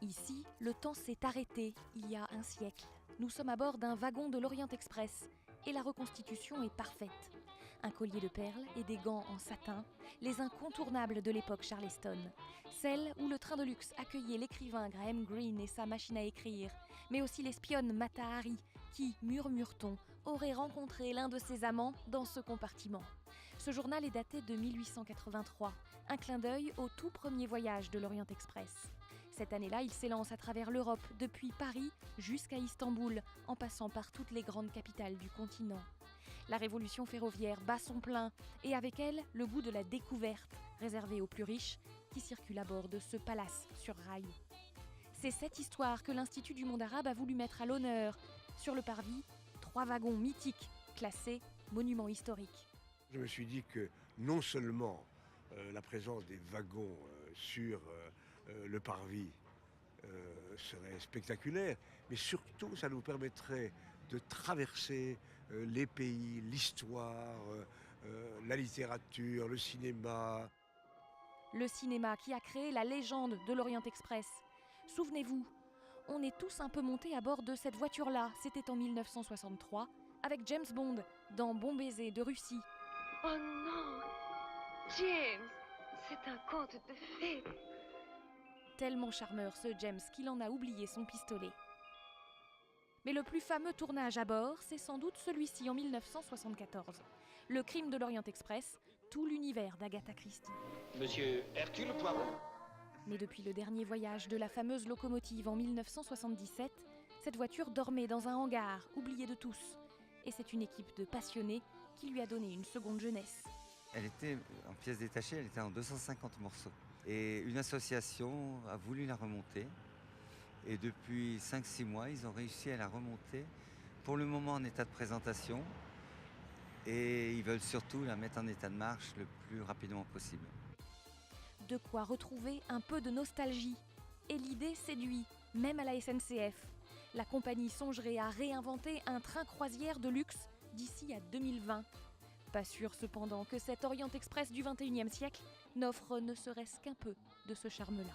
Ici, le temps s'est arrêté il y a un siècle. Nous sommes à bord d'un wagon de l'Orient Express et la reconstitution est parfaite. Un collier de perles et des gants en satin, les incontournables de l'époque Charleston. Celle où le train de luxe accueillait l'écrivain Graham Greene et sa machine à écrire, mais aussi l'espionne Mata Hari qui, murmure-t-on, aurait rencontré l'un de ses amants dans ce compartiment. Ce journal est daté de 1883, un clin d'œil au tout premier voyage de l'Orient Express. Cette année-là, il s'élance à travers l'Europe, depuis Paris jusqu'à Istanbul, en passant par toutes les grandes capitales du continent. La révolution ferroviaire bat son plein, et avec elle, le goût de la découverte, réservé aux plus riches, qui circulent à bord de ce palace sur rail. C'est cette histoire que l'Institut du monde arabe a voulu mettre à l'honneur. Sur le parvis, 3 wagons mythiques, classés monuments historiques. Je me suis dit que non seulement la présence des wagons sur le parvis serait spectaculaire, mais surtout ça nous permettrait de traverser les pays, l'histoire, la littérature, le cinéma. Le cinéma qui a créé la légende de l'Orient Express. Souvenez-vous, on est tous un peu montés à bord de cette voiture-là, c'était en 1963, avec James Bond dans Bon baiser de Russie. Oh non, James, c'est un conte de fées. Tellement charmeur ce James qu'il en a oublié son pistolet. Mais le plus fameux tournage à bord, c'est sans doute celui-ci en 1974. Le crime de l'Orient Express, tout l'univers d'Agatha Christie. Monsieur Hercule Poirot. Mais depuis le dernier voyage de la fameuse locomotive en 1977, cette voiture dormait dans un hangar, oubliée de tous. Et c'est une équipe de passionnés qui lui a donné une seconde jeunesse. Elle était en pièces détachées, elle était en 250 morceaux. Et une association a voulu la remonter. Et depuis 5-6 mois, ils ont réussi à la remonter, pour le moment en état de présentation. Et ils veulent surtout la mettre en état de marche le plus rapidement possible. De quoi retrouver un peu de nostalgie. Et l'idée séduit, même à la SNCF. La compagnie songerait à réinventer un train croisière de luxe d'ici à 2020. Pas sûr cependant que cet Orient Express du XXIe siècle n'offre ne serait-ce qu'un peu de ce charme-là.